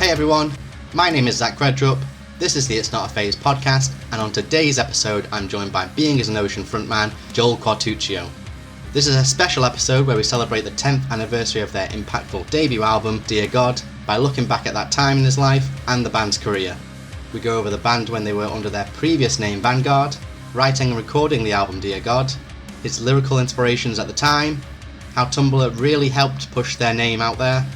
Hey everyone, my name is REDRUP. This is the It's Not a Phase podcast, and on today's episode I'm joined by Being as an Ocean frontman Joel Quartuccio. This is a special episode where we celebrate the 10th anniversary of their impactful debut album, Dear God, by looking back at that time in his life and the band's career. We go over the band when they were under their previous name Vanguard, writing and recording the album Dear God, his lyrical inspirations at the time, how Tumblr really helped push their name out there,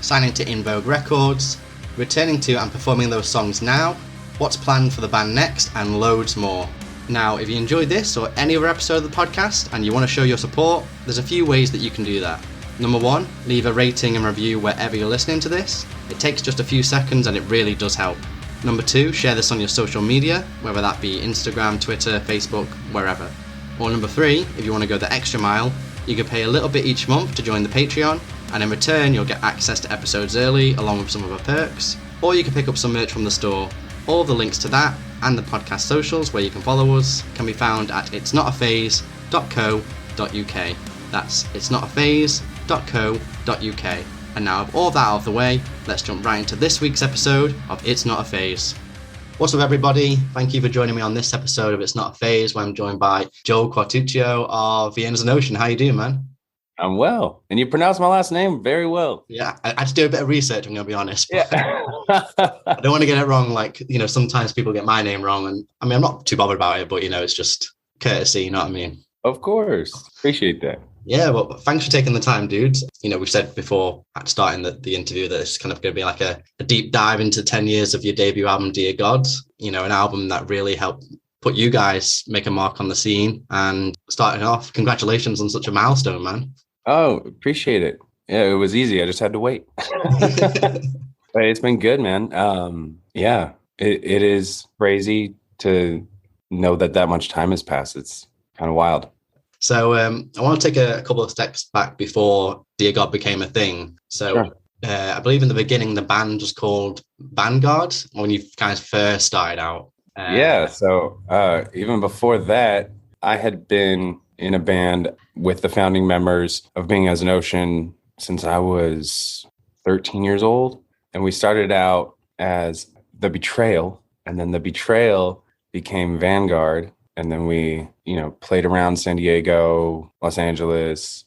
signing to InVogue Records, returning to and performing those songs now, what's planned for the band next, and loads more. Now, if you enjoyed this or any other episode of the podcast and you want to show your support, there's a few ways that you can do that. Number one, leave a rating and review wherever you're listening to this. It takes just a few seconds and it really does help. Number two, share this on your social media, whether that be Instagram, Twitter, Facebook, wherever. Or number three, if you want to go the extra mile, you can pay a little bit each month to join the Patreon, and in return you'll get access to episodes early along with some other perks, or you can pick up some merch from the store. All the links to that and the podcast socials where you can follow us can be found at itsnotaphase.co.uk. That's itsnotaphase.co.uk. And now with all that out of the way, let's jump right into this week's episode of It's Not a Phase. What's up everybody? Thank you for joining me on this episode of It's Not a Phase, where I'm joined by Joel Quartuccio of Vienna's an Ocean. How you doing, man? I'm well. And you pronounce my last name very well. Yeah, I had to do a bit of research, I'm going to be honest. Yeah. I don't want to get it wrong. Like, sometimes people get my name wrong. And I mean, I'm not too bothered about it, but, it's just courtesy, you know what I mean? Of course. Appreciate that. Yeah, well, thanks for taking the time, dude. We've said before at starting the interview that it's kind of going to be like a deep dive into 10 years of your debut album, Dear God, an album that really helped put you guys make a mark on the scene. And starting off, congratulations on such a milestone, man. Oh, appreciate it. Yeah, it was easy. I just had to wait. But it's been good, man. Yeah, it is crazy to know that much time has passed. It's kind of wild. So I want to take a couple of steps back before Dear God became a thing. So sure. I believe in the beginning, the band was called Vanguard when you guys first started out. Yeah, so even before that, I had been in a band with the founding members of Being as an Ocean since I was 13 years old. And we started out as The Betrayal, and then The Betrayal became Vanguard. And then we, played around San Diego, Los Angeles,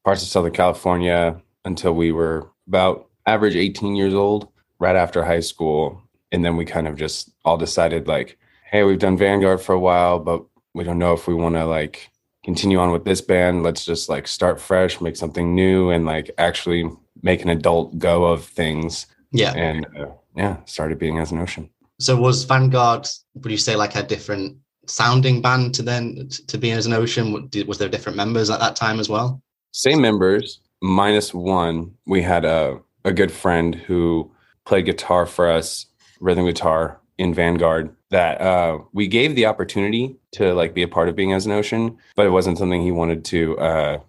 parts of Southern California until we were about average 18 years old, right after high school. And then we kind of just all decided like, hey, we've done Vanguard for a while, but we don't know if we want to continue on with this band. Let's just start fresh, make something new, and actually make an adult go of things. Yeah. And started Being as an Ocean. So was Vanguard, would you say a different sounding band to Being as an Ocean? Was there different members at that time as well? Same members, minus one. We had a good friend who played guitar for us, rhythm guitar in Vanguard, that we gave the opportunity to be a part of Being as an Ocean, but it wasn't something he wanted to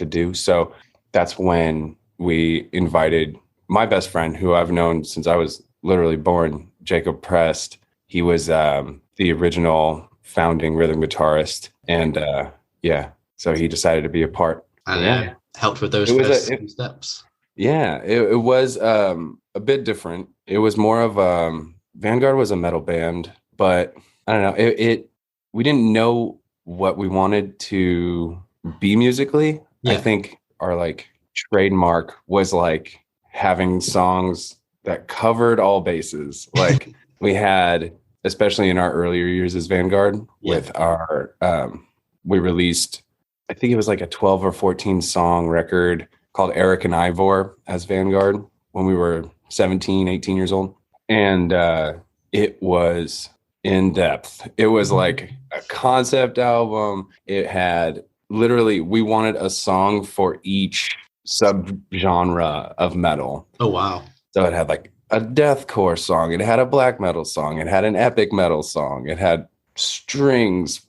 do. So that's when we invited my best friend, who I've known since I was literally born, Jacob Prest. He was the original founding rhythm guitarist, and so he decided to be a part. And helped with those first steps. Yeah, it was a bit different. It was more of Vanguard was a metal band, but I don't know. We didn't know what we wanted to be musically. Yeah. I think our trademark was having songs that covered all bases. We had, especially in our earlier years as Vanguard, with our we released, I think it was a 12 or 14 song record called Eric and Ivor as Vanguard when we were 17, 18 years old. And it was in depth. It was a concept album. It had literally, we wanted a song for each subgenre of metal. Oh, wow. So it had a deathcore song. It had a black metal song. It had an epic metal song. It had strings,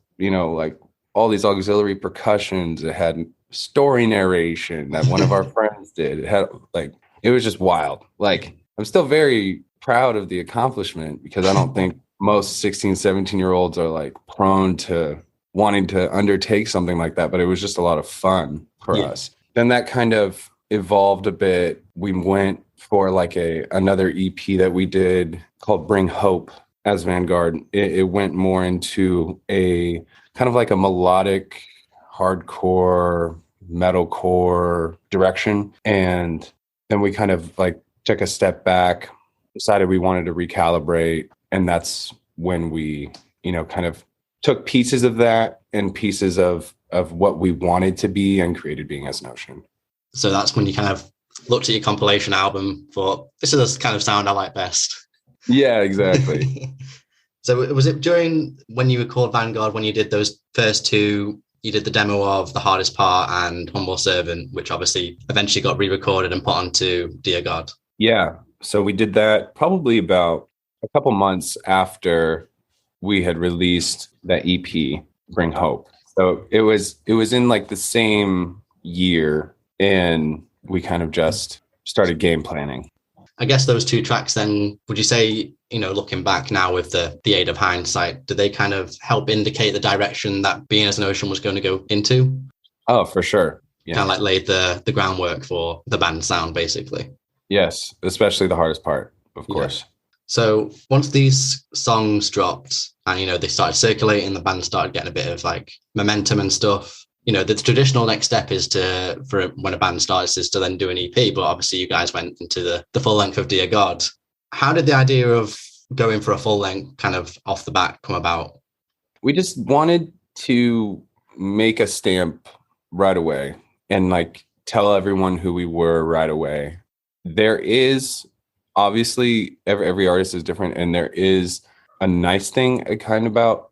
all these auxiliary percussions. It had story narration that one of our friends did. It had it was just wild. I'm still very proud of the accomplishment because I don't think most 16, 17-year-olds are prone to wanting to undertake something like that, but it was just a lot of fun for us. Then that kind of evolved a bit. We went for like another EP that we did called Bring Hope as Vanguard. It went more into a kind of like a melodic, hardcore, metalcore direction. And then we kind of like took a step back, decided we wanted to recalibrate. And that's when we, kind of took pieces of that and pieces of what we wanted to be and created Being as an Ocean. So that's when you kind of looked at your compilation album, thought, this is the kind of sound I like best. Yeah, exactly. So was it during when you recorded Vanguard, when you did those first two, you did the demo of The Hardest Part and Humble Servant, which obviously eventually got re-recorded and put onto Dear God? Yeah. So we did that probably about a couple months after we had released that EP, Bring Hope. So it was in like the same year, and we kind of just started game planning. I guess those two tracks then, would you say, looking back now with the aid of hindsight, did they kind of help indicate the direction that Being as an Ocean was going to go into? Oh, for sure. Yeah. Kind of like laid the groundwork for the band's sound, basically. Yes, especially The Hardest Part, of course. Yeah. So once these songs dropped and, they started circulating, the band started getting a bit of like momentum and stuff. The traditional next step is for when a band starts is to then do an EP, but obviously you guys went into the full length of Dear God. How did the idea of going for a full length kind of off the bat come about? We just wanted to make a stamp right away and like tell everyone who we were right away. There is obviously every artist is different, and there is a nice thing kind of about,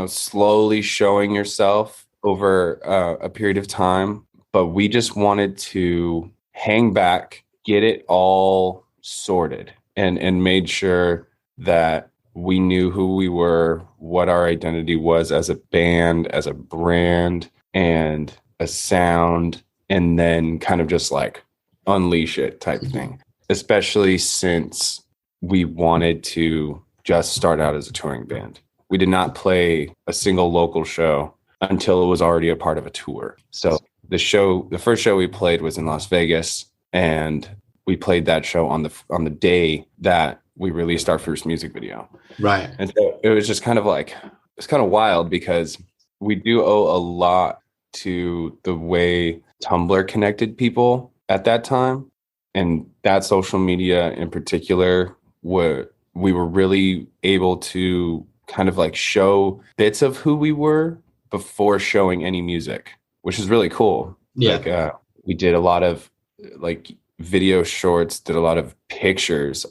slowly showing yourself over a period of time. But we just wanted to hang back, get it all sorted, and made sure that we knew who we were, what our identity was as a band, as a brand, and a sound, and then kind of just like unleash it type thing. Especially since we wanted to just start out as a touring band. We did not play a single local show until it was already a part of a tour. So the first show we played was in Las Vegas, and we played that show on the day that we released our first music video. Right. And so it was just kind of like, it's kind of wild because we do owe a lot to the way Tumblr connected people at that time. And that social media in particular, we were really able to kind of like show bits of who we were before showing any music, which is really cool. Yeah. Like, we did a lot of like video shorts, did a lot of pictures,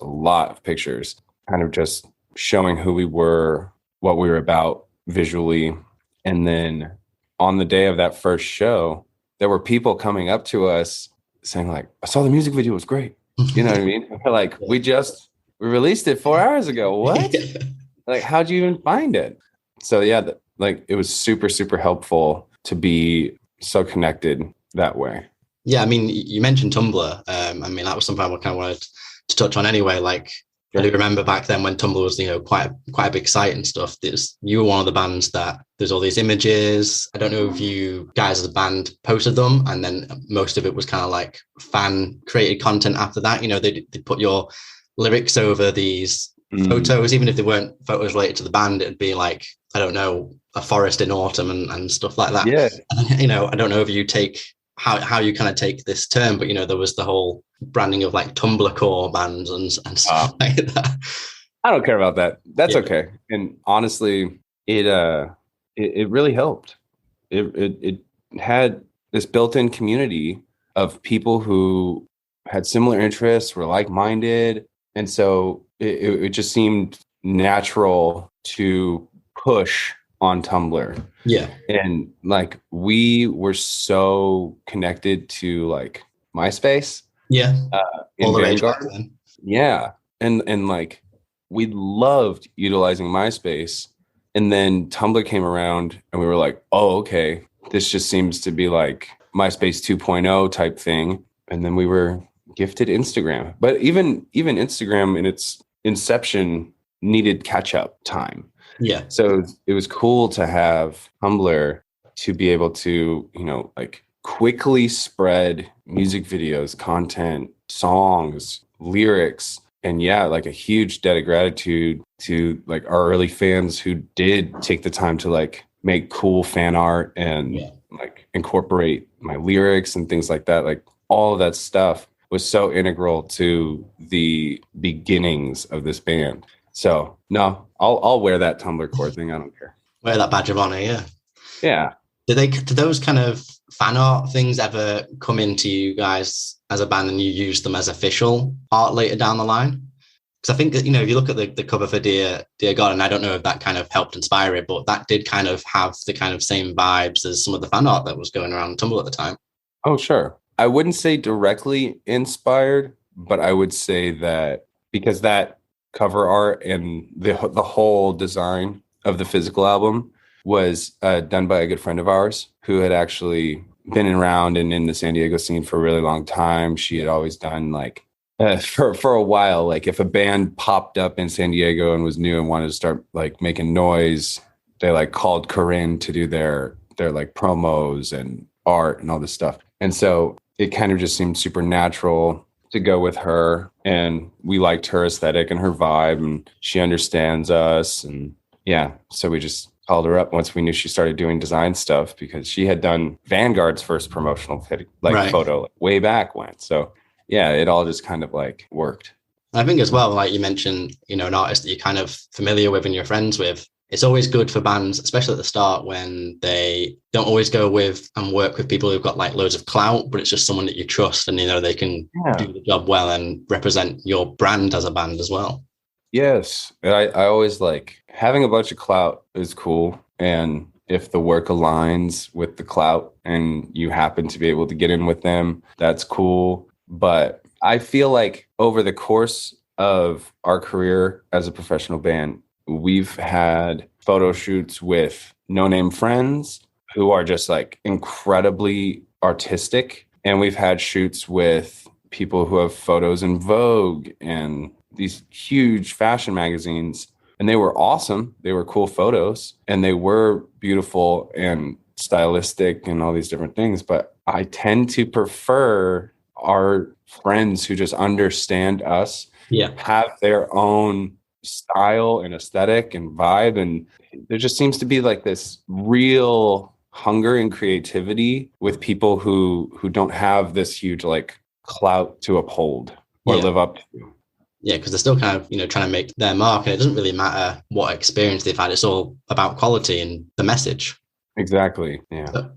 kind of just showing who we were, what we were about visually. And then on the day of that first show, there were people coming up to us saying like, I saw the music video, it was great. You know what I mean? We're like, we released it 4 hours ago. What? Like, how'd you even find it? So yeah, like it was super, super helpful to be so connected that way. Yeah. I mean, you mentioned Tumblr. That was something I kind of wanted to touch on anyway. Like, I do remember back then when Tumblr was, quite a big site and stuff. You were one of the bands that there's all these images. I don't know if you guys as a band posted them, and then most of it was kind of like fan created content after that. They put your lyrics over these photos, even if they weren't photos related to the band. It'd be like, I don't know, a forest in autumn and stuff like that. Yeah. I don't know if you take how you kind of take this term, but there was the whole branding of like Tumblr core bands and stuff like that. I don't care about that. That's okay. And honestly, it really helped. It had this built-in community of people who had similar interests, were like-minded, and so it just seemed natural to push on Tumblr. Yeah. And like we were so connected to like MySpace. Yeah. In Vanguard. Yeah. And like we loved utilizing MySpace. And then Tumblr came around and we were like, oh, okay, this just seems to be like MySpace 2.0 type thing. And then we were gifted Instagram. But even Instagram in its inception needed catch-up time. Yeah. So it was cool to have Tumblr to be able to, like quickly spread music videos, content, songs, lyrics. And yeah, like a huge debt of gratitude to like our early fans who did take the time to like make cool fan art and like incorporate my lyrics and things like that. Like all of that stuff was so integral to the beginnings of this band. So no, I'll wear that Tumblr core thing. I don't care. Wear that badge of honor, yeah. Yeah. Did those kind of fan art things ever come into you guys as a band and you use them as official art later down the line? Because I think that, if you look at the cover for Dear God, and I don't know if that kind of helped inspire it, but that did kind of have the kind of same vibes as some of the fan art that was going around Tumblr at the time. Oh, sure. I wouldn't say directly inspired, but I would say that because that cover art and the whole design of the physical album was done by a good friend of ours who had actually been around and in the San Diego scene for a really long time. She had always done like for a while, like if a band popped up in San Diego and was new and wanted to start like making noise, they like called Corinne to do their like promos and art and all this stuff. And so it kind of just seemed super natural to go with her, and we liked her aesthetic and her vibe, and she understands us. And yeah, so we just called her up once we knew she started doing design stuff, because she had done Vanguard's first promotional photo way back when. So yeah, it all just kind of like worked. I think as well, like you mentioned, an artist that you're kind of familiar with and you're friends with, it's always good for bands, especially at the start, when they don't always go with and work with people who've got like loads of clout, but it's just someone that you trust and, they can do the job well and represent your brand as a band as well. Yes. I always like having a bunch of clout is cool. And if the work aligns with the clout and you happen to be able to get in with them, that's cool. But I feel like over the course of our career as a professional band, we've had photo shoots with no-name friends who are just like incredibly artistic. And we've had shoots with people who have photos in Vogue and these huge fashion magazines. And they were awesome. They were cool photos and they were beautiful and stylistic and all these different things. But I tend to prefer our friends who just understand us, have their own style and aesthetic and vibe, and there just seems to be like this real hunger and creativity with people who don't have this huge like clout to uphold or live up to. Yeah, because they're still kind of trying to make their mark, and it doesn't really matter what experience they've had. It's all about quality and the message. Exactly. Yeah.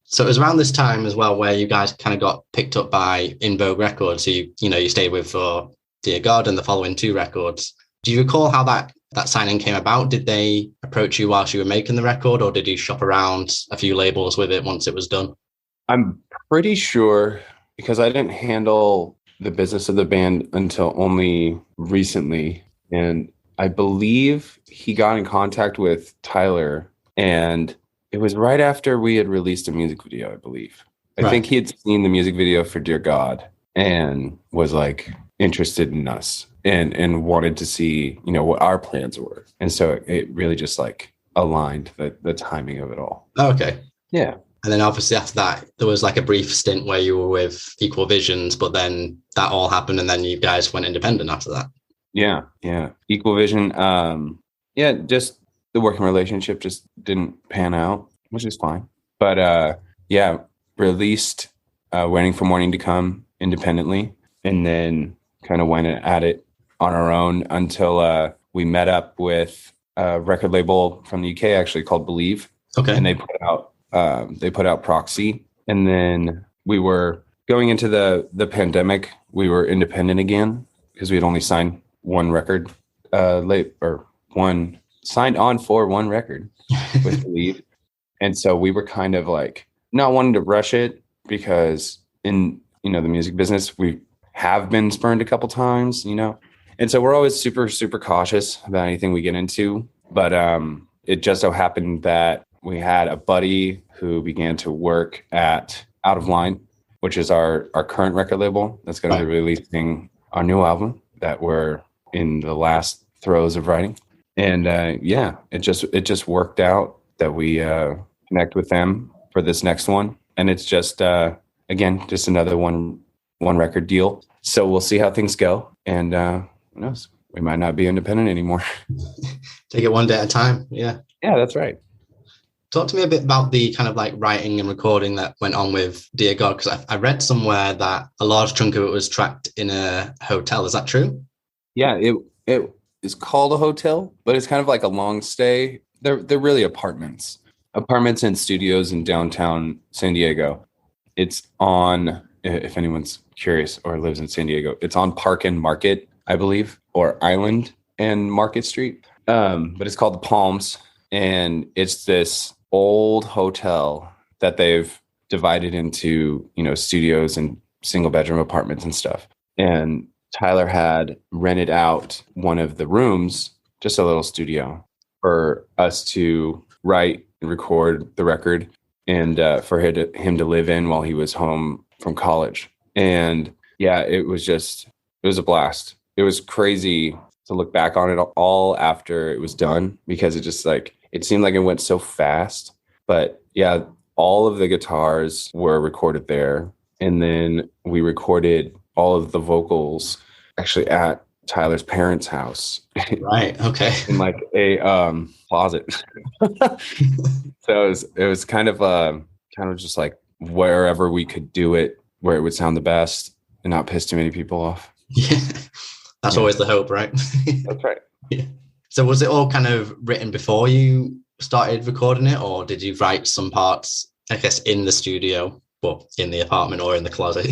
So it was around this time as well where you guys kind of got picked up by InVogue Records, who you stayed with for Dear God and the following 2 records. Do you recall how that signing came about? Did they approach you whilst you were making the record, or did you shop around a few labels with it once it was done? I'm pretty sure, because I didn't handle the business of the band until only recently. And I believe he got in contact with Tyler, and it was right after we had released a music video, I believe. I think he had seen the music video for Dear God and was like interested in us and wanted to see, what our plans were. And so it really just like aligned the timing of it all. Okay. Yeah. And then obviously after that, there was like a brief stint where you were with Equal Visions, but then that all happened and then you guys went independent after that. Yeah. Yeah. Equal Vision. Just the working relationship just didn't pan out, which is fine. But released Waiting for Morning to Come independently, and then kind of went at it on our own until we met up with a record label from the UK actually called Believe. Okay. And they put out Proxy. And then we were going into the pandemic, we were independent again because we had only signed one record signed on for one record with Believe. And so we were kind of like not wanting to rush it, because in, the music business, we have been spurned a couple times, and so we're always super, super cautious about anything we get into. But it just so happened that we had a buddy who began to work at Out of Line, which is our current record label that's going to be releasing our new album that we're in the last throes of writing. And it just worked out that we connect with them for this next one. And it's just again, just another one record deal. So we'll see how things go. And who knows? We might not be independent anymore. Take it one day at a time. Yeah. Yeah, that's right. Talk to me a bit about the kind of like writing and recording that went on with Dear God, because I read somewhere that a large chunk of it was tracked in a hotel. Is that true? Yeah, it is called a hotel, but it's kind of like a long stay. They're really apartments and studios in downtown San Diego. It's on, if anyone's curious or lives in San Diego, it's on Park and Market, I believe, or Island and Market Street. But it's called the Palms, and it's this old hotel that they've divided into, studios and single bedroom apartments and stuff. And Tyler had rented out one of the rooms, just a little studio, for us to write and record the record, and for him to live in while he was home from college. And yeah, it was a blast. It was crazy to look back on it all after it was done, because it seemed like it went so fast. But yeah, all of the guitars were recorded there. And then we recorded all of the vocals actually at Tyler's parents' house. Right. Okay. In like a closet. So it was kind of just like wherever we could do it, where it would sound the best and not piss too many people off. Yeah. That's always the hope, right? That's right. Yeah. So was it all kind of written before you started recording it, or did you write some parts, I guess, in the studio, but in the apartment or in the closet,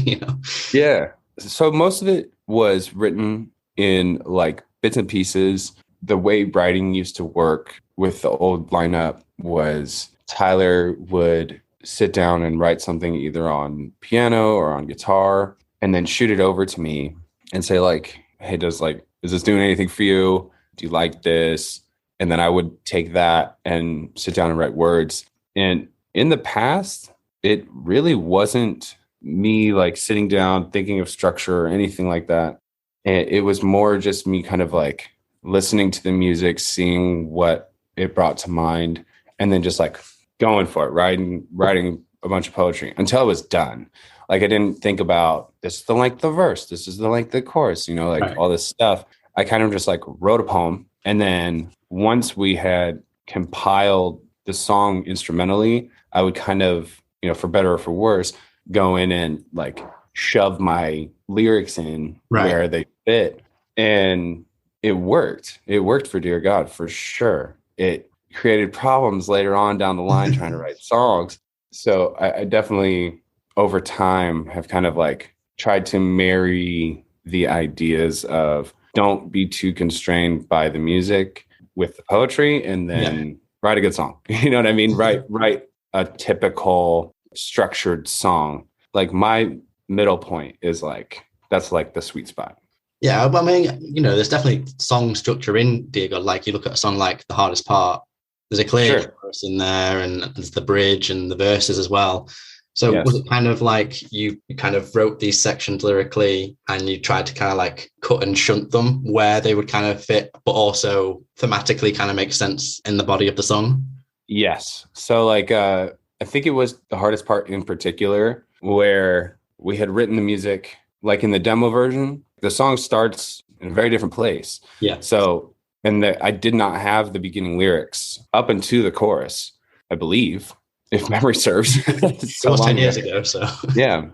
Yeah. So most of it was written in like bits and pieces. The way writing used to work with the old lineup was Tyler would sit down and write something either on piano or on guitar, and then shoot it over to me and say like, hey, is this doing anything for you? Do you like this? And then I would take that and sit down and write words. And in the past, it really wasn't me like sitting down, thinking of structure or anything like that. It was more just me kind of like listening to the music, seeing what it brought to mind, and then just like going for it, writing a bunch of poetry until it was done. Like I didn't think about, this is the length of the verse, this is the length of the chorus, right. All this stuff. I kind of just like wrote a poem. And then once we had compiled the song instrumentally, I would kind of, for better or for worse, go in and like shove my lyrics in where they fit. And it worked. It worked for Dear God, for sure. It created problems later on down the line trying to write songs. So I definitely, over time, have kind of like tried to marry the ideas of don't be too constrained by the music with the poetry, and then write a good song. You know what I mean? Write a typical structured song. Like my middle point is like, that's like the sweet spot. Yeah, but I mean, there's definitely song structure in Dear God. Like you look at a song like The Hardest Part, there's a clear chorus in there, and there's the bridge and the verses as well. So was it kind of like you kind of wrote these sections lyrically and you tried to kind of like cut and shunt them where they would kind of fit, but also thematically kind of make sense in the body of the song? Yes. So like, I think it was The Hardest Part in particular, where we had written the music, like in the demo version, the song starts in a very different place. Yeah. So, and I did not have the beginning lyrics up into the chorus, I believe, if memory serves. It was 10 years ago, so. Yeah.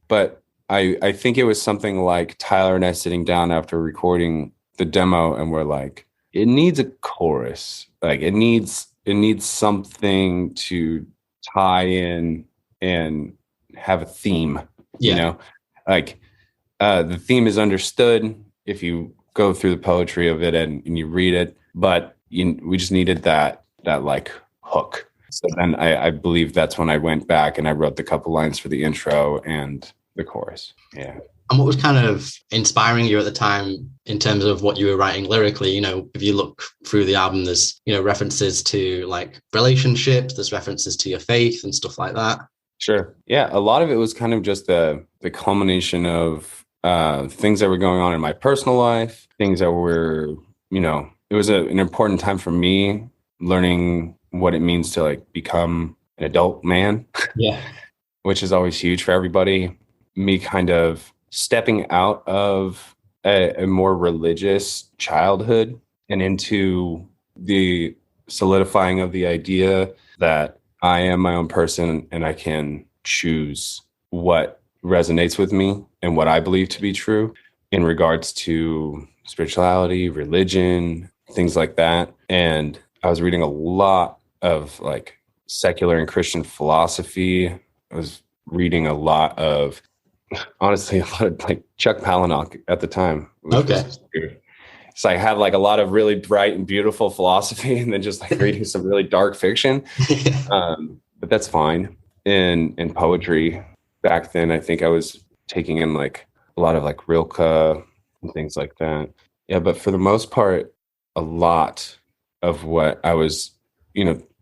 But I think it was something like Tyler and I sitting down after recording the demo, and we're like, it needs a chorus. Like it needs something to tie in and have a theme, like the theme is understood if you go through the poetry of it and you read it, but we just needed that like hook. So then I believe that's when I went back and I wrote the couple lines for the intro and the chorus. Yeah. And what was kind of inspiring you at the time in terms of what you were writing lyrically? If you look through the album, there's, references to like relationships, there's references to your faith and stuff like that. Sure. Yeah. A lot of it was kind of just the culmination of things that were going on in my personal life, things that were, it was an important time for me learning what it means to like become an adult man. Yeah. which is always huge for everybody. Me kind of stepping out of a more religious childhood and into the solidifying of the idea that I am my own person and I can choose what resonates with me and what I believe to be true in regards to spirituality, religion, things like that. And I was reading a lot of like secular and Christian philosophy. I was reading a lot of, honestly, a lot of like Chuck Palahniuk at the time. Okay. So I had like a lot of really bright and beautiful philosophy and then just like reading some really dark fiction. But that's fine. In poetry back then, I think I was taking in like a lot of like rilke and things like that. Yeah, but for the most part, a lot of what I was,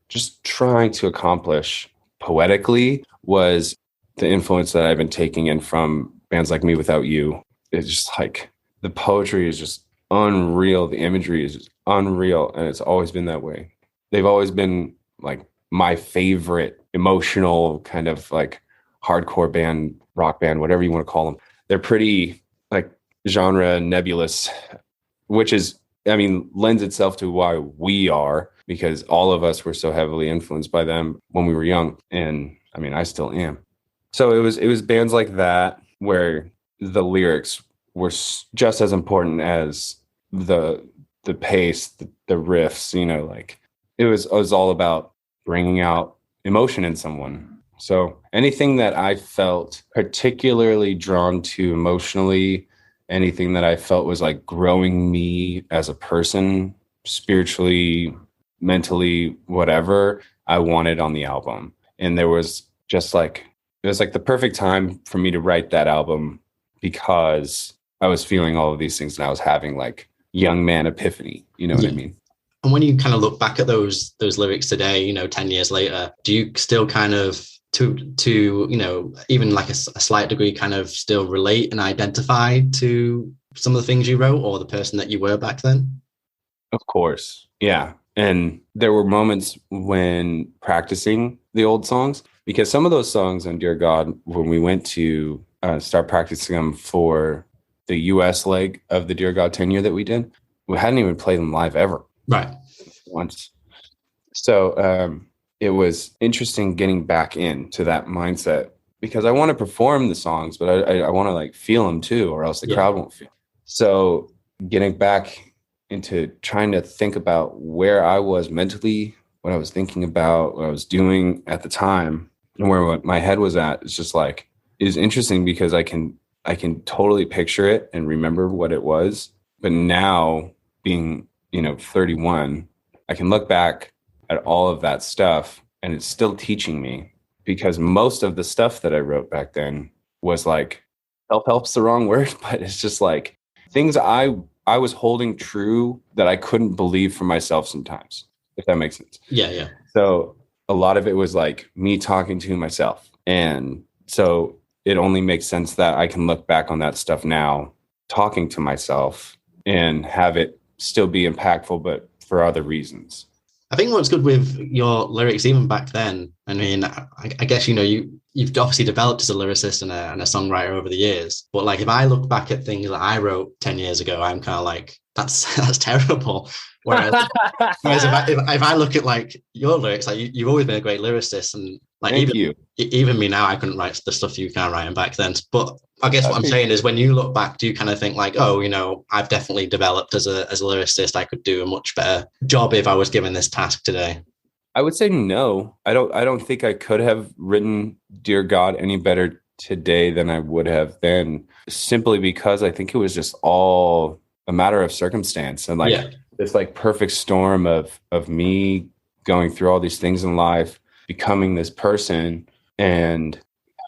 just trying to accomplish poetically was the influence that I've been taking in from bands like Me Without You. It's just like the poetry is just unreal. The imagery is just unreal. And it's always been that way. They've always been like my favorite emotional kind of like hardcore band, rock band, whatever you want to call them. They're pretty like genre nebulous, which is, lends itself to why we are, because all of us were so heavily influenced by them when we were young. And I still am. So it was bands like that where the lyrics were just as important as the pace, the riffs, like it was all about bringing out emotion in someone. So anything that I felt particularly drawn to emotionally, anything that I felt was like growing me as a person, spiritually, mentally, whatever, I wanted on the album. And there was just like, it was like the perfect time for me to write that album because I was feeling all of these things and I was having like young man epiphany. You know what I mean? And when you kind of look back at those lyrics today, 10 years later, do you still kind of to even like a slight degree kind of still relate and identify to some of the things you wrote or the person that you were back then? Of course. Yeah. And there were moments when practicing the old songs, because some of those songs on Dear God, when we went to start practicing them for the US leg of the Dear God tenure that we did, we hadn't even played them live ever. Right. Once. So it was interesting getting back into that mindset because I want to perform the songs, but I want to like feel them too, or else the crowd won't feel. So getting back into trying to think about where I was mentally, what I was thinking about, what I was doing at the time, and where my head was at, it's just like, is interesting because I can totally picture it and remember what it was. But now being, 31, I can look back at all of that stuff and it's still teaching me, because most of the stuff that I wrote back then was like, help's the wrong word, but it's just like things I was holding true that I couldn't believe for myself sometimes, if that makes sense. Yeah. So a lot of it was like me talking to myself. And so it only makes sense that I can look back on that stuff now, talking to myself, and have it still be impactful, but for other reasons. I think what's good with your lyrics, even back then, I guess, you've obviously developed as a lyricist and a songwriter over the years. But like, if I look back at things that I wrote 10 years ago, I'm kind of like, that's terrible. Whereas if I look at like your lyrics, like you've always been a great lyricist, and like even me now, I couldn't write the stuff you can't write back then. But I guess what I'm saying is, when you look back, do you kind of think like, oh, I've definitely developed as a lyricist. I could do a much better job if I was given this task today? I would say no. I don't think I could have written Dear God any better today than I would have then, simply because I think it was just all a matter of circumstance and like this like perfect storm of me going through all these things in life, becoming this person. And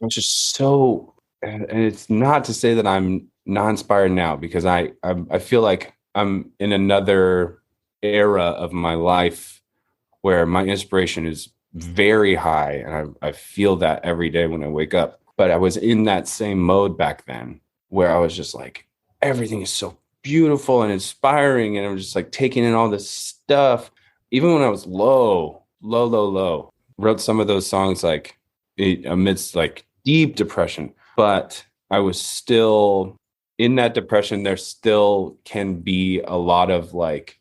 I'm just so, and it's not to say that I'm not inspired now, because I feel like I'm in another era of my life where my inspiration is very high, and I feel that every day when I wake up. But I was in that same mode back then where I was just like, everything is so beautiful and inspiring, and I'm just like taking in all this stuff. Even when I was low, wrote some of those songs like amidst like deep depression, but I was still in that depression. There still can be a lot of like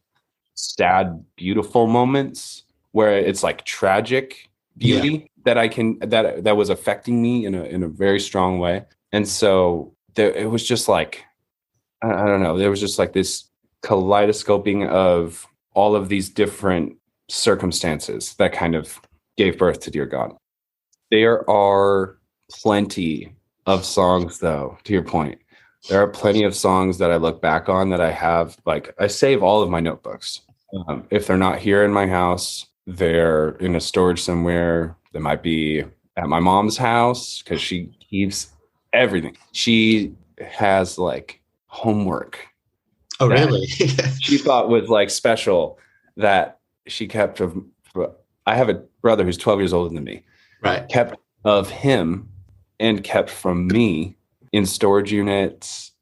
sad, beautiful moments where it's like tragic beauty that was affecting me in a very strong way. And so it was just like, I don't know, there was just like this kaleidoscoping of all of these different circumstances that kind of gave birth to Dear God. There are plenty of songs, though, to your point. There are plenty of songs that I look back on that I have, like, I save all of my notebooks. If they're not here in my house, they're in a storage somewhere. They might be at my mom's house because she keeps everything. She has like homework. Oh, really? She thought was like special that she kept of. I have a brother who's 12 years older than me. Right. Kept of him and kept from me in storage units,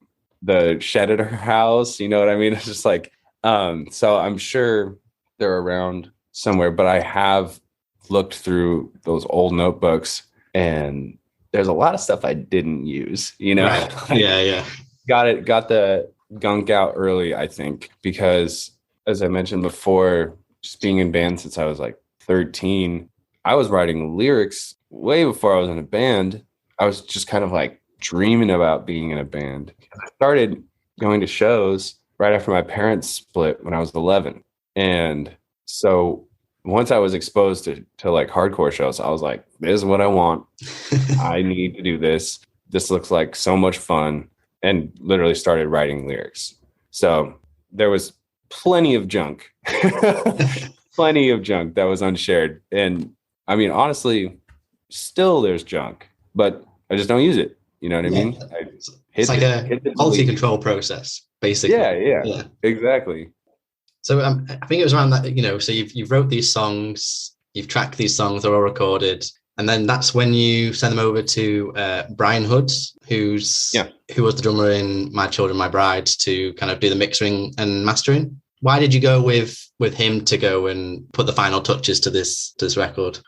the shed at her house. You know what I mean? It's just like, so I'm sure they're around somewhere, but I have looked through those old notebooks and there's a lot of stuff I didn't use, you know? Right. Yeah. Got the gunk out early, I think, because as I mentioned before, just being in band since I was like 13, I was writing lyrics way before I was in a band. I was just kind of like dreaming about being in a band. I started going to shows right after my parents split when I was 11. And so once I was exposed to like hardcore shows, I was like, this is what I want. I need to do this. This looks like so much fun. And literally started writing lyrics. So there was plenty of junk, plenty of junk that was unshared. And I mean, honestly, still there's junk, but I just don't use it. You know what I mean? It's like a quality control process, basically. Yeah, exactly. So I think it was around that, you know, so you've wrote these songs, you've tracked these songs, they're all recorded. And then that's when you send them over to Brian Hood, who was the drummer in My Children, My Brides, to kind of do the mixing and mastering. Why did you go with him to go and put the final touches to this record?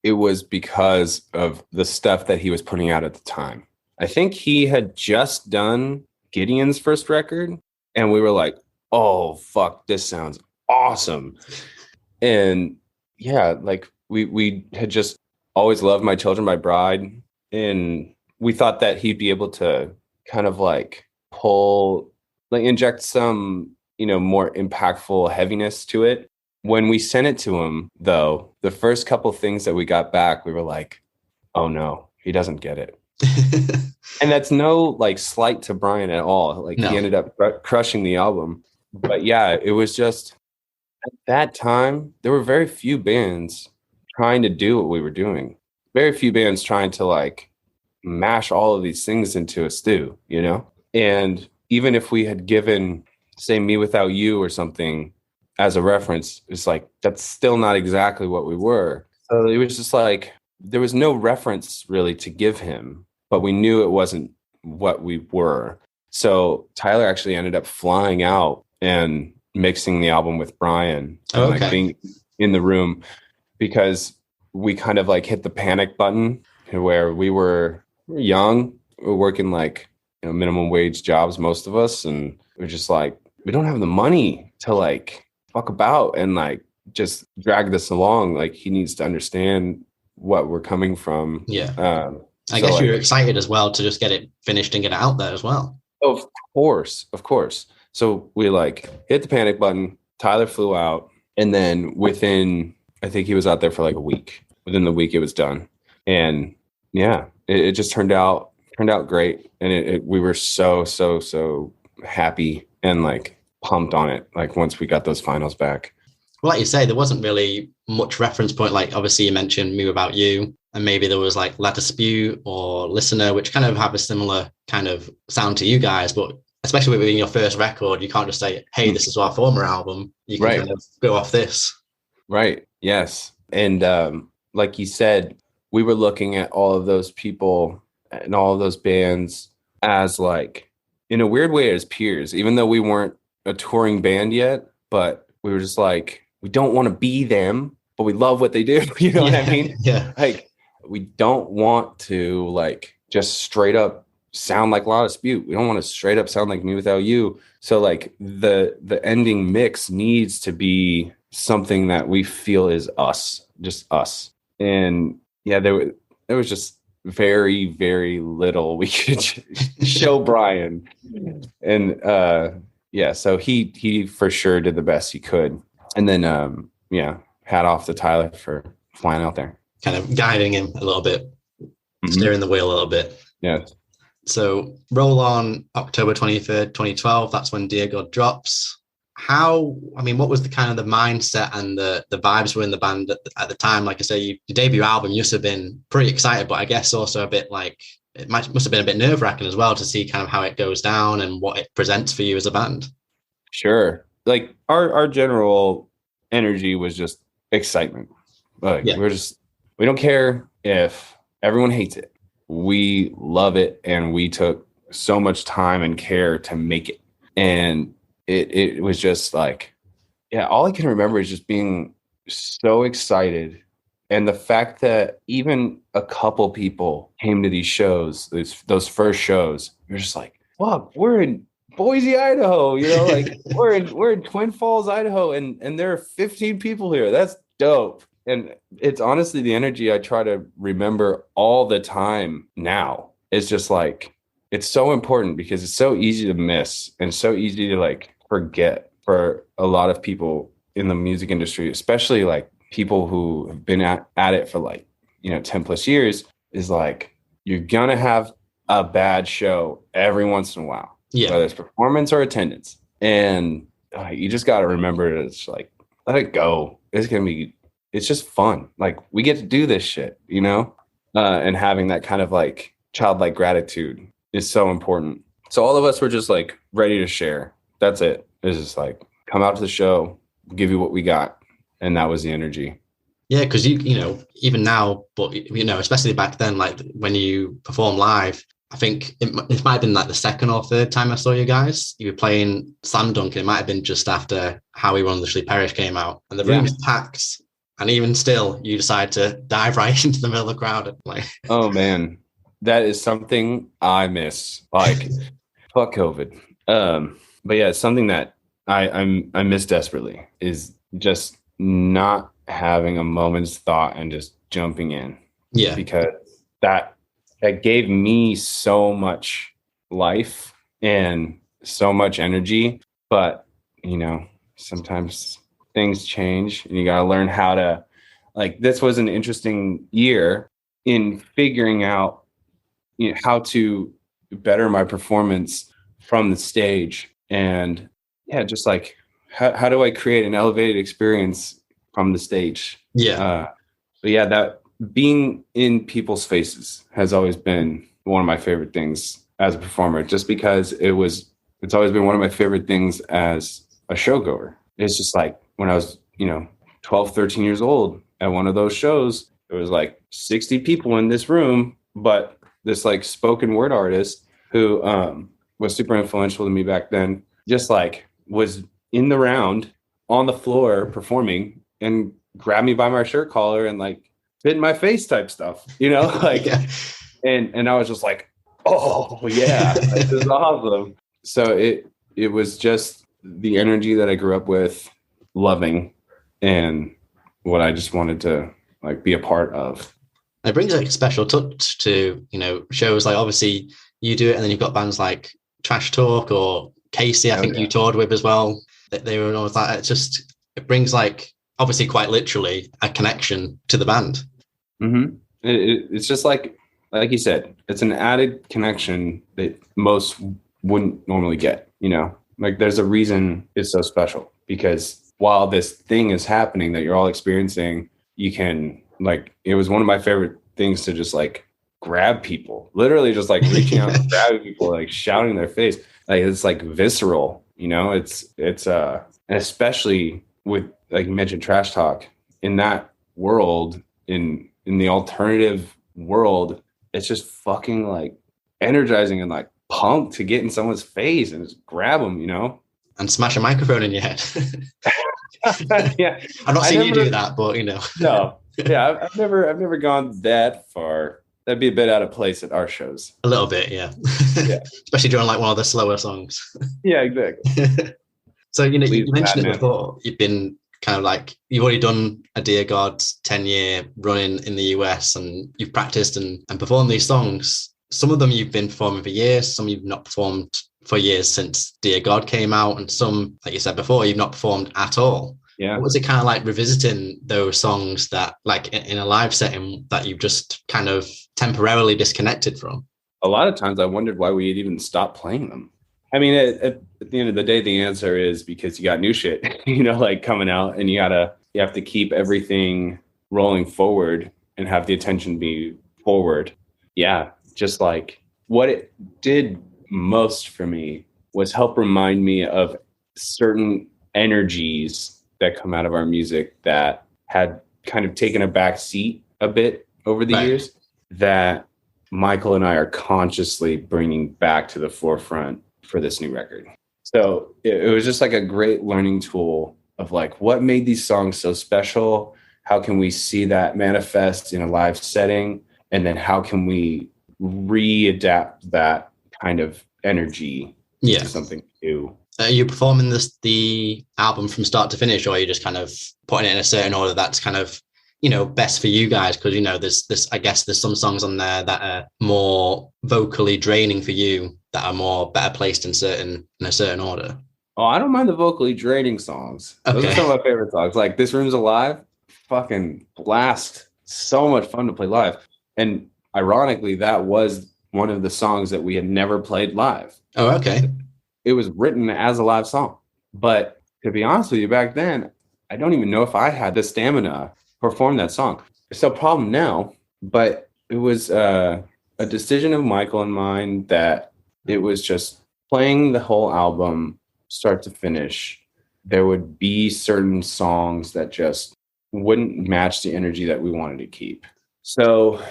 It was because of the stuff that he was putting out at the time. I think he had just done Gideon's first record, and we were like, oh, fuck, this sounds awesome. And yeah, like we had just always loved My Children, My Bride. And we thought that he'd be able to kind of like inject some, you know, more impactful heaviness to it. When we sent it to him, though, the first couple things that we got back, we were like, oh no, he doesn't get it. And that's no like slight to Brian at all. Like He ended up crushing the album. But yeah, it was just at that time, there were very few bands trying to do what we were doing. Very few bands trying to like mash all of these things into a stew, you know? And even if we had given, say, Me Without You or something as a reference, it's like, that's still not exactly what we were. So it was just like, there was no reference really to give him, but we knew it wasn't what we were. So Tyler actually ended up flying out and mixing the album with Brian and like being in the room, because we kind of like hit the panic button where we were young, we were working like, you know, minimum wage jobs, most of us. And we're just like, we don't have the money to like fuck about and like just drag this along. Like he needs to understand what we're coming from. Yeah. I guess you're excited as well to just get it finished and get it out there as well. Of course. So we like hit the panic button. Tyler flew out, and then I think he was out there for like a week. Within the week, it was done, and yeah, it just turned out great, and we were so happy and like pumped on it. Like once we got those finals back. Well, like you say, there wasn't really much reference point. Like obviously you mentioned Me About You, and maybe there was like La Dispute or Listener, which kind of have a similar kind of sound to you guys, but especially with your first record, you can't just say, hey, this is our former album. You can kind of go off this. Right. Yes. And like you said, we were looking at all of those people and all of those bands as like, in a weird way, as peers, even though we weren't a touring band yet, but we were just like, we don't want to be them, but we love what they do. You know what I mean? Yeah. Like, We don't want to like just straight up sound like La Dispute. We don't want to straight up sound like Me Without You. So like the ending mix needs to be something that we feel is us, just us. And yeah, there was just very, very little we could show Brian. And yeah, so he for sure did the best he could. And then yeah, hat off to Tyler for flying out there. Kind of guiding him a little bit, steering the wheel a little bit. Yeah. So roll on October 23rd, 2012. That's when Dear God drops. What was the kind of the mindset and the vibes were in the band at the time? Like I say, your debut album, you must have been pretty excited, but I guess also a bit like, must have been a bit nerve-wracking as well to see kind of how it goes down and what it presents for you as a band. Sure. Like our general energy was just excitement. Like we don't care if everyone hates it. We love it, and we took so much time and care to make it. And it was just like, yeah, all I can remember is just being so excited. And the fact that even a couple people came to these shows, those first shows, you're just like, fuck, we're in Boise, Idaho, you know, like we're in Twin Falls, Idaho, and there are 15 people here. That's dope. And it's honestly the energy I try to remember all the time now. It's just like, it's so important because it's so easy to miss and so easy to like forget for a lot of people in the music industry, especially like people who have been at it for like, 10 plus years, is like, you're gonna have a bad show every once in a while, whether it's performance or attendance. And you just got to remember, it's like, let it go. It's just fun. Like, we get to do this shit, and having that kind of like childlike gratitude is so important. So all of us were just like ready to share. That's it. It's just like, come out to the show, give you what we got. And that was the energy. Yeah, because even now, but especially back then, like when you perform live, I think it might have been like the second or third time I saw you guys. You were playing Slam Dunk, and it might have been just after How We Will Wonderfully Perish came out, and the room's packed. And even still, you decide to dive right into the middle of the crowd. Like, oh man, that is something I miss. Like, fuck COVID. But yeah, it's something that I miss desperately, is just not having a moment's thought and just jumping in. Yeah, because that gave me so much life and so much energy. But sometimes things change, and you got to learn how to, like, this was an interesting year in figuring out how to better my performance from the stage. And yeah, just like, how do I create an elevated experience from the stage? Yeah. But yeah, that being in people's faces has always been one of my favorite things as a performer, just because it's always been one of my favorite things as a showgoer. It's just like, when I was, 12, 13 years old at one of those shows, there was like 60 people in this room, but this like spoken word artist who was super influential to me back then, just like was in the round on the floor performing and grabbed me by my shirt collar and like spit in my face type stuff, like, and I was just like, oh yeah, this is awesome. So it was just the energy that I grew up with, loving, and what I just wanted to like be a part of. It brings like a special touch to, shows like, obviously you do it, and then you've got bands like Trash Talk or Casey, I think you toured with as well. They were always like, it brings like, obviously quite literally, a connection to the band. Mm-hmm. It's just like you said, it's an added connection that most wouldn't normally get, like there's a reason it's so special, because while this thing is happening that you're all experiencing, you can, like, it was one of my favorite things to just like grab people, literally just like reaching out and grabbing people, like shouting in their face. Like, it's like visceral, it's and especially with, like you mentioned, Trash Talk, in that world, in the alternative world, it's just fucking like energizing and like pumped to get in someone's face and just grab them, and smash a microphone in your head. Yeah, I'm not saying you do that, but No, Yeah, I've never gone that far. That'd be a bit out of place at our shows. A little bit, yeah. Yeah. Especially during like one of the slower songs. Yeah, exactly. So, you know, you Please, mentioned it Batman. before. You've been kind of like, you've already done a Dear God 10-year run in the US, and you've practiced and performed these songs. Some of them you've been performing for years, some you've not performed for years since Dear God came out, and some, like you said before, you've not performed at all. Yeah. What was it kind of like revisiting those songs that, like in a live setting, that you've just kind of temporarily disconnected from? A lot of times I wondered why we had even stopped playing them. I mean, at the end of the day, the answer is because you got new shit, like coming out, and you have to keep everything rolling forward and have the attention be forward. Yeah. Just like what it did most for me was help remind me of certain energies that come out of our music that had kind of taken a back seat a bit over the years, that Michael and I are consciously bringing back to the forefront for this new record. So it was just like a great learning tool of like, what made these songs so special? How can we see that manifest in a live setting? And then how can we readapt that kind of energy to something new? Are you performing the album from start to finish, or are you just kind of putting it in a certain order that's kind of, best for you guys? Because, I guess there's some songs on there that are more vocally draining for you, that are more better placed in a certain order. Oh, I don't mind the vocally draining songs. Those are some of my favorite songs. Like This Room's Alive, fucking blast. So much fun to play live. And ironically, that was one of the songs that we had never played live. Oh, okay. It was written as a live song. But to be honest with you, back then, I don't even know if I had the stamina to perform that song. It's a problem now, but it was a decision of Michael and mine that it was just playing the whole album, start to finish. There would be certain songs that just wouldn't match the energy that we wanted to keep. So,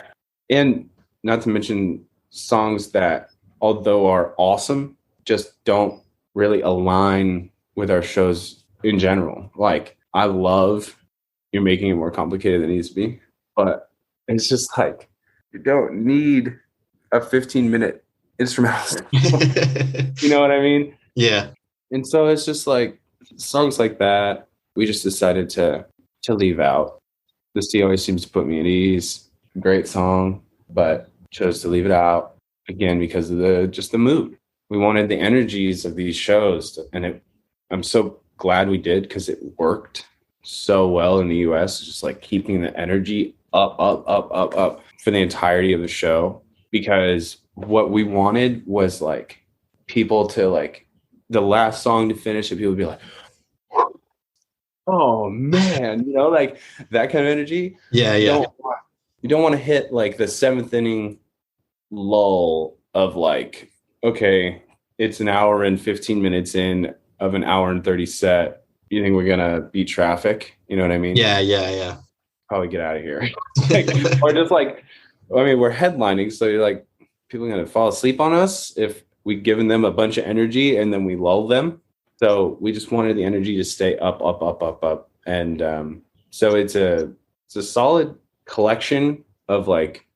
and not to mention songs that, although are awesome, just don't really align with our shows in general. Like, I love You're Making It More Complicated Than It Needs to Be, but it's just like, you don't need a 15-minute instrumental. You know what I mean? Yeah. And so it's just like songs like that, we just decided to leave out. The Sea Always Seems to Put Me at Ease, great song, but chose to leave it out again because of the mood. We wanted the energies of these shows, and I'm so glad we did, because it worked so well in the US, just like keeping the energy up for the entirety of the show. Because what we wanted was like people to, like, the last song to finish, and people would be like, oh man, like that kind of energy. Yeah. You don't want to hit like the 7th inning lull of like, okay, it's an hour and 15 minutes in of an hour and 30 set. You think we're gonna beat traffic? You know what I mean? Yeah. Probably get out of here. Or just like, I mean, we're headlining, so you're like, people are gonna fall asleep on us if we've given them a bunch of energy and then we lull them. So we just wanted the energy to stay up. And so it's a solid collection of like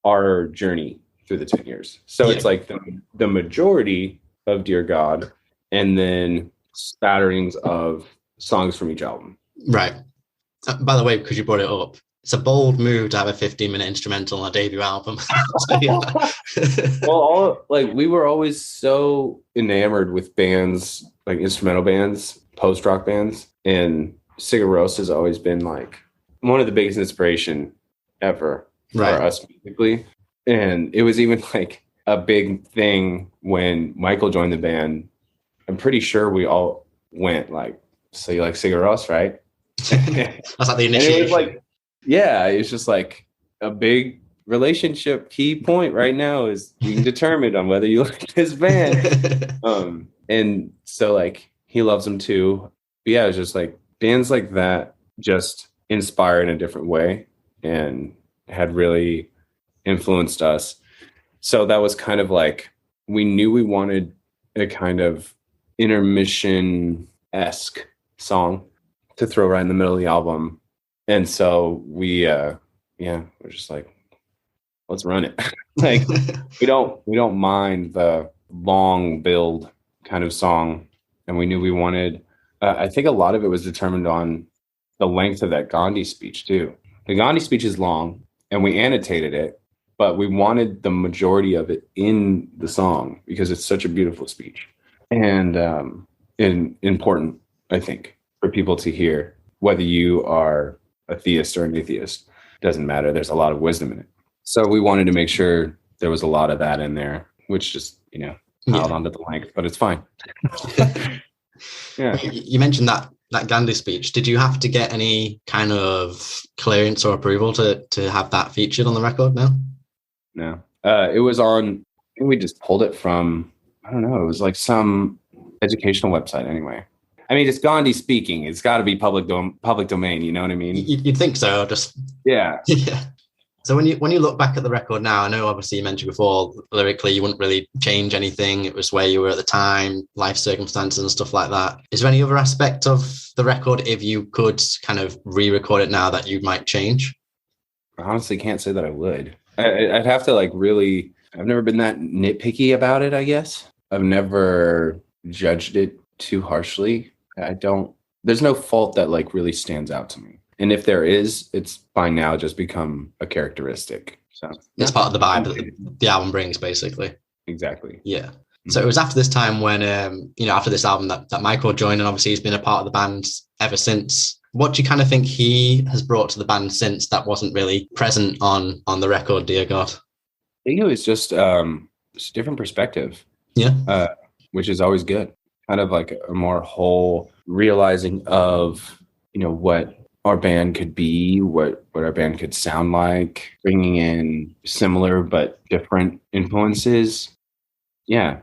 our journey through the 10 years. So it's like the majority of Dear God, and then spatterings of songs from each album. Right. By the way, because you brought it up, it's a bold move to have a 15-minute instrumental on a debut album. Well, we were always so enamored with bands, like instrumental bands, post-rock bands, and Sigur Rós has always been like one of the biggest inspiration ever for us musically. And it was even like a big thing when Michael joined the band. I'm pretty sure we all went like, so you like Sigur Rós, right? That's like the initiation. It was like, yeah, it's just like a big relationship key point right now is being determined on whether you like this band. And so like he loves them too. But yeah, it's just like bands like that just inspire in a different way and had really influenced us. So that was kind of like, we knew we wanted a kind of intermission-esque song to throw right in the middle of the album. And so we're just like, let's run it. Like we don't mind the long build kind of song. And we knew we wanted, I think a lot of it was determined on the length of that Gandhi speech too. The Gandhi speech is long and we annotated it, but we wanted the majority of it in the song because it's such a beautiful speech and important, I think, for people to hear, whether you are a theist or an atheist, doesn't matter. There's a lot of wisdom in it. So we wanted to make sure there was a lot of that in there, which just, piled onto the length, but it's fine. Yeah. You mentioned that Gandhi speech. Did you have to get any kind of clearance or approval to have that featured on the record now? No. It was on, I think we just pulled it from, I don't know, it was like some educational website anyway. I mean, it's Gandhi speaking. It's got to be public domain. You know what I mean? You'd think so. Just yeah. So when you look back at the record now, I know obviously you mentioned before lyrically you wouldn't really change anything. It was where you were at the time, life circumstances and stuff like that. Is there any other aspect of the record, if you could kind of re-record it now, that you might change? I honestly can't say that I would. I'd have to really. I've never been that nitpicky about it. I guess I've never judged it too harshly. There's no fault that really stands out to me. And if there is, it's by now just become a characteristic. So it's part of the vibe that the album brings, basically. Exactly. Yeah. Mm-hmm. So it was after this time when, after this album that Michael joined, and obviously he's been a part of the band ever since. What do you kind of think he has brought to the band since that wasn't really present on the record, Dear God? I think it was just a different perspective. Yeah. Which is always good. Kind of like a more whole realizing of, what our band could be, what our band could sound like, bringing in similar but different influences. Yeah,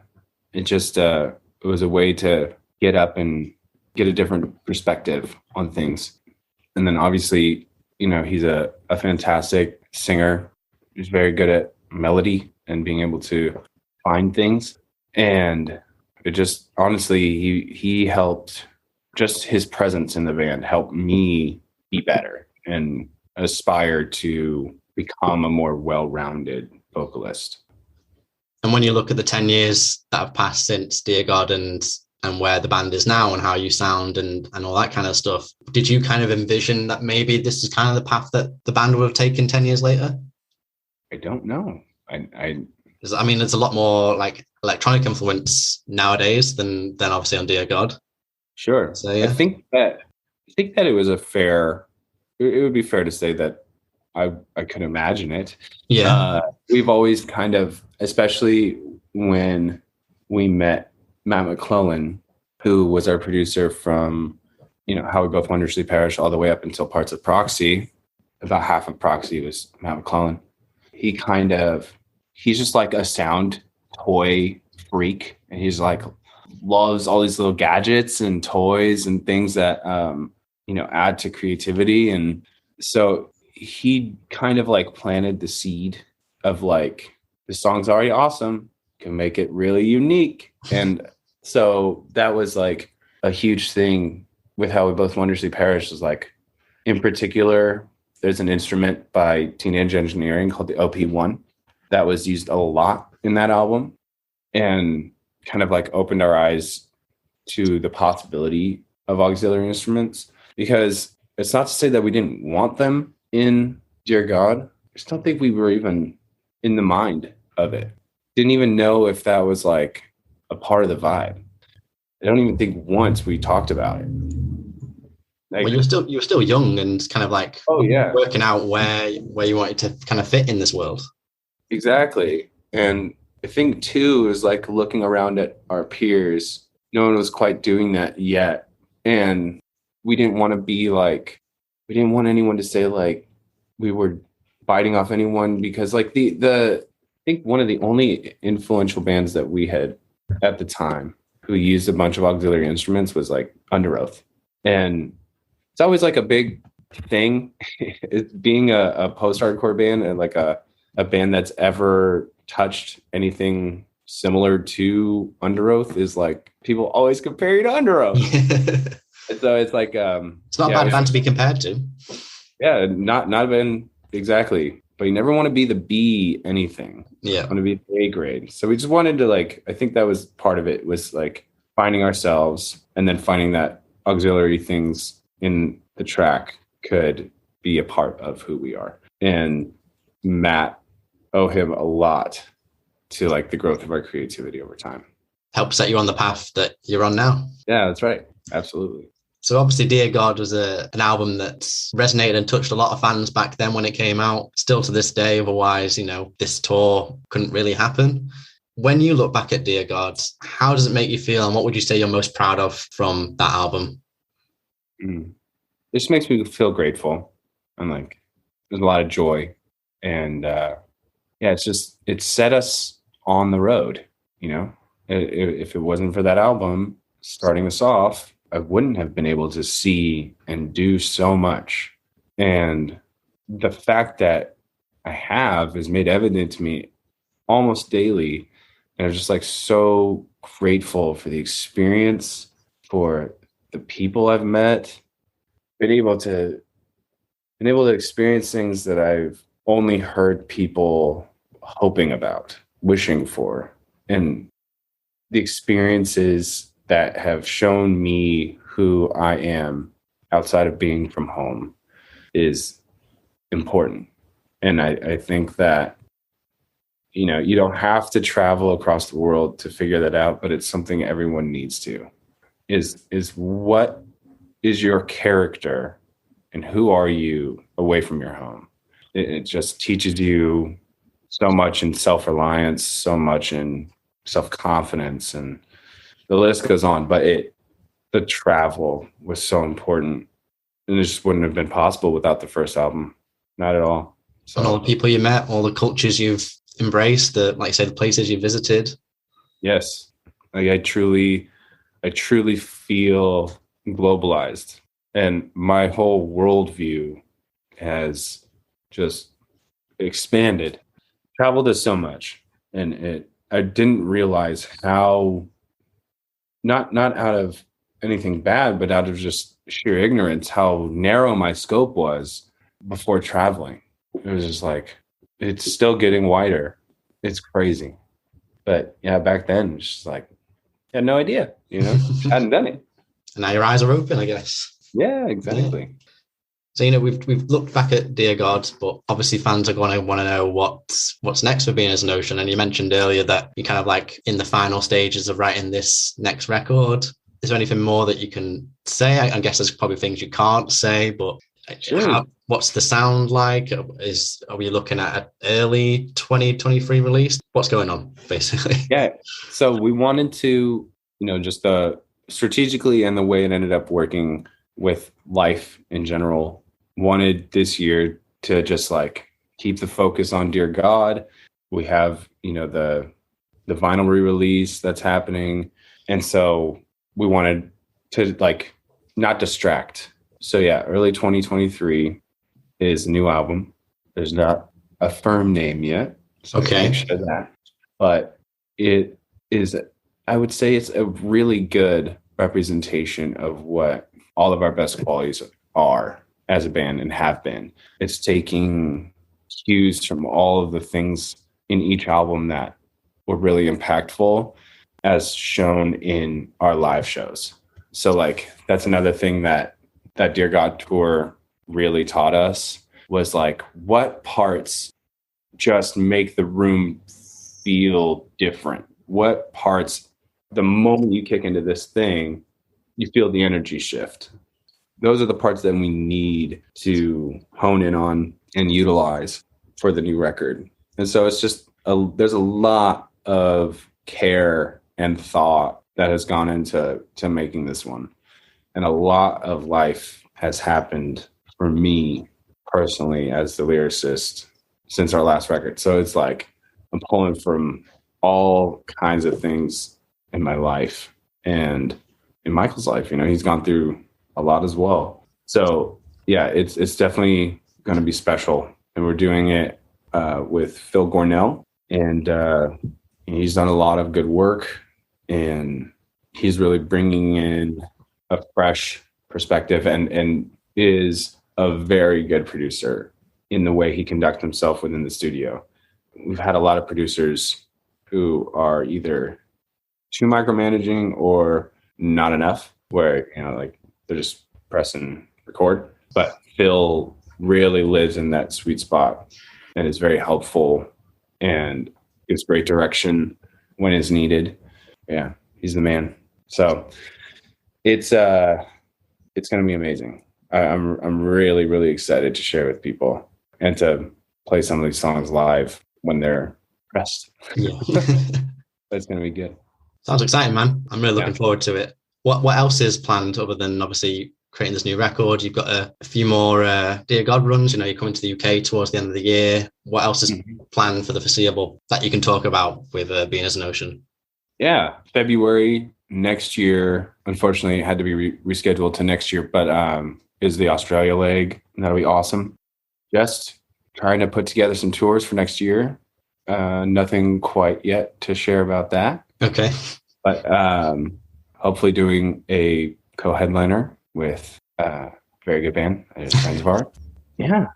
it just it was a way to get up and get a different perspective on things. And then obviously, he's a fantastic singer. He's very good at melody and being able to find things. And it just, honestly, he helped, just his presence in the band helped me be better and aspire to become a more well-rounded vocalist. And when you look at the 10 years that have passed since Dear God and where the band is now and how you sound and all that kind of stuff, did you kind of envision that maybe this is kind of the path that the band would have taken 10 years later? I don't know. I mean, there's a lot more electronic influence nowadays than obviously on Dear God. Sure. So yeah. I think that it was it would be fair to say that I could imagine it. Yeah. We've always kind of, especially when we met Matt McClellan, who was our producer from, How We Both Wondrously Perish all the way up until parts of Proxy. About half of Proxy was Matt McClellan. He's just like a sound toy freak. And he's loves all these little gadgets and toys and things that, add to creativity. And so he kind of planted the seed of the song's already awesome, can make it really unique. And so that was a huge thing with How We Both Wondrously Perish. Was in particular, there's an instrument by Teenage Engineering called the OP1 that was used a lot in that album and kind of opened our eyes to the possibility of auxiliary instruments, because it's not to say that we didn't want them in Dear God. I just don't think we were even in the mind of it. Didn't even know if that was a part of the vibe. I don't even think once we talked about it. Well, you were still young and kind of working out where you wanted to kind of fit in this world. Exactly. And I think too is looking around at our peers. No one was quite doing that yet. And we didn't want to be we didn't want anyone to say we were biting off anyone, because I think one of the only influential bands that we had at the time who used a bunch of auxiliary instruments was Under Oath. And it's always a big thing. It's being a post-hardcore band and a band that's ever touched anything similar to Under Oath is people always compare you to Under Oath. And so it's it's not a bad band to be compared to. Yeah, not been exactly, but you never want to be the B anything. Yeah. You want to be the A grade. So we just wanted to like, I think that was part of it, was like finding ourselves and then finding that auxiliary things in the track could be a part of who we are. And Matt, owe him a lot to like the growth of our creativity over time. Help set you on the path that you're on now. Yeah, that's right. Absolutely. So obviously Dear God was an album that resonated and touched a lot of fans back then when it came out, still to this day. Otherwise, this tour couldn't really happen. When you look back at Dear God, how does it make you feel? And what would you say you're most proud of from that album? It just makes me feel grateful. And like, there's a lot of joy. And it set us on the road, If it wasn't for that album starting us off, I wouldn't have been able to see and do so much. And the fact that I have is made evident to me almost daily. And I'm just like so grateful for the experience, for the people I've met, been able to experience things that I've only heard people hoping about, wishing for, and the experiences that have shown me who I am outside of being from home is important. And I think that, you don't have to travel across the world to figure that out, but it's something everyone needs to, is what is your character and who are you away from your home? It just teaches you so much in self-reliance, so much in self-confidence, and the list goes on. But the travel was so important, and it just wouldn't have been possible without the first album. Not at all. So, and all the people you met, all the cultures you've embraced, the places you visited. Yes, like I truly feel globalized, and my whole worldview has just expanded. Traveled is so much, and I didn't realize how, not out of anything bad, but out of just sheer ignorance, how narrow my scope was before traveling. It was just like, it's still getting wider. It's crazy. But yeah, back then, it's just like, I had no idea, hadn't done it. And now your eyes are open, I guess. Yeah, exactly. Yeah. So, we've looked back at Dear God, but obviously fans are going to want to know what's next for Being as an Ocean. And you mentioned earlier that you're kind of like in the final stages of writing this next record. Is there anything more that you can say? I guess there's probably things you can't say, but sure. What's the sound like? Are we looking at an early 2023 release? What's going on, basically? Yeah. So we wanted to, just strategically, and the way it ended up working with life in general, wanted this year to just like keep the focus on Dear God. We have, the vinyl re-release that's happening. And so we wanted to like not distract. So yeah, early 2023 is a new album. There's not a firm name yet. So okay. I can't share that. But it is, I would say it's a really good representation of what all of our best qualities are as a band and have been. It's taking cues from all of the things in each album that were really impactful, as shown in our live shows. So like, that's another thing that Dear God tour really taught us, was like, what parts just make the room feel different? What parts, the moment you kick into this thing, you feel the energy shift. Those are the parts that we need to hone in on and utilize for the new record. And so it's just, there's a lot of care and thought that has gone into making this one. And a lot of life has happened for me personally as the lyricist since our last record. So it's like, I'm pulling from all kinds of things in my life and in Michael's life. He's gone through a lot as well. So yeah, it's definitely going to be special. And we're doing it with Phil Gornell, and he's done a lot of good work, and he's really bringing in a fresh perspective and is a very good producer in the way he conducts himself within the studio. We've had a lot of producers who are either too micromanaging or not enough, where, like they're just pressing record. But Phil really lives in that sweet spot and is very helpful and gives great direction when is needed. Yeah, he's the man. So it's going to be amazing. I'm really, really excited to share with people and to play some of these songs live when they're pressed. Yeah. It's going to be good. Sounds exciting, man. I'm really looking forward to it. What else is planned other than obviously creating this new record? You've got a few more Dear God runs. You're coming to the UK towards the end of the year. What else is planned for the foreseeable that you can talk about with Being as an Ocean? Yeah, February next year. Unfortunately, it had to be rescheduled to next year, but is the Australia leg. That'll be awesome. Just trying to put together some tours for next year. Nothing quite yet to share about that. Okay. But hopefully doing a co-headliner with a very good band, friends of ours. Yeah,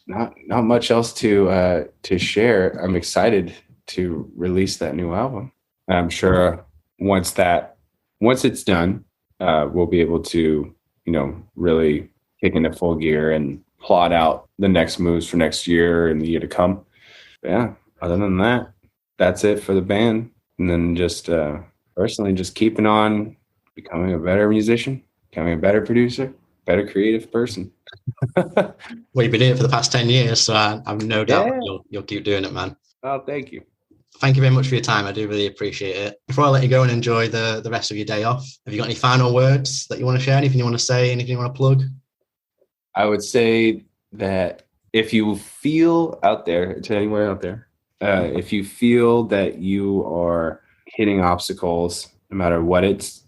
not much else to share. I'm excited to release that new album. I'm sure once it's done, we'll be able to, really kick into full gear and plot out the next moves for next year and the year to come. But yeah, other than that, that's it for the band. And then just personally, just keeping on becoming a better musician, becoming a better producer, better creative person. Well, you've been doing it for the past 10 years, so I have no doubt you'll keep doing it, man. Oh, thank you. Thank you very much for your time. I do really appreciate it. Before I let you go and enjoy the rest of your day off, have you got any final words that you want to share? Anything you want to say? Anything you want to plug? I would say that if you feel out there, to anyone out there, if you feel that you are hitting obstacles, no matter what it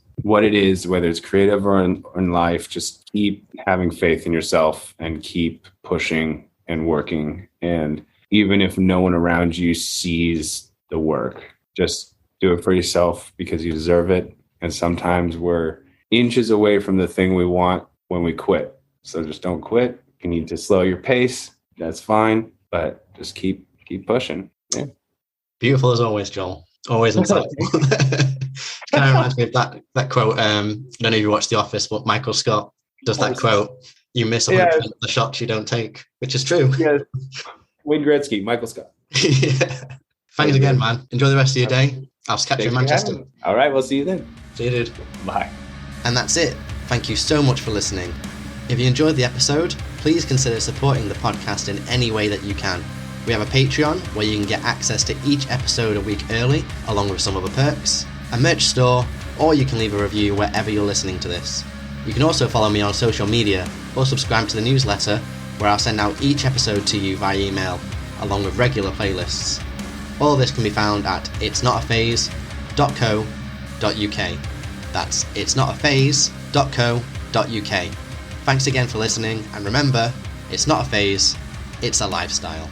is, whether it's creative or in life, just keep having faith in yourself and keep pushing and working. And even if no one around you sees the work, just do it for yourself because you deserve it. And sometimes we're inches away from the thing we want when we quit. So just don't quit. You need to slow your pace. That's fine. But just keep pushing. Yeah. Beautiful as always, Joel. Always insightful. Kind of reminds me of that quote. I don't know if you watched The Office, but Michael Scott does that quote. You miss 100% of the shots you don't take, which is true. Yeah. Wayne Gretzky, Michael Scott. Yeah. Thanks again, man. Enjoy the rest of your day. I'll catch you in Manchester. All right, we'll see you then. See you, dude. Bye. And that's it. Thank you so much for listening. If you enjoyed the episode, please consider supporting the podcast in any way that you can. We have a Patreon where you can get access to each episode a week early, along with some other perks, a merch store, or you can leave a review wherever you're listening to this. You can also follow me on social media or subscribe to the newsletter, where I'll send out each episode to you via email, along with regular playlists. All of this can be found at itsnotaphase.co.uk. That's itsnotaphase.co.uk. Thanks again for listening, and remember, it's not a phase, it's a lifestyle.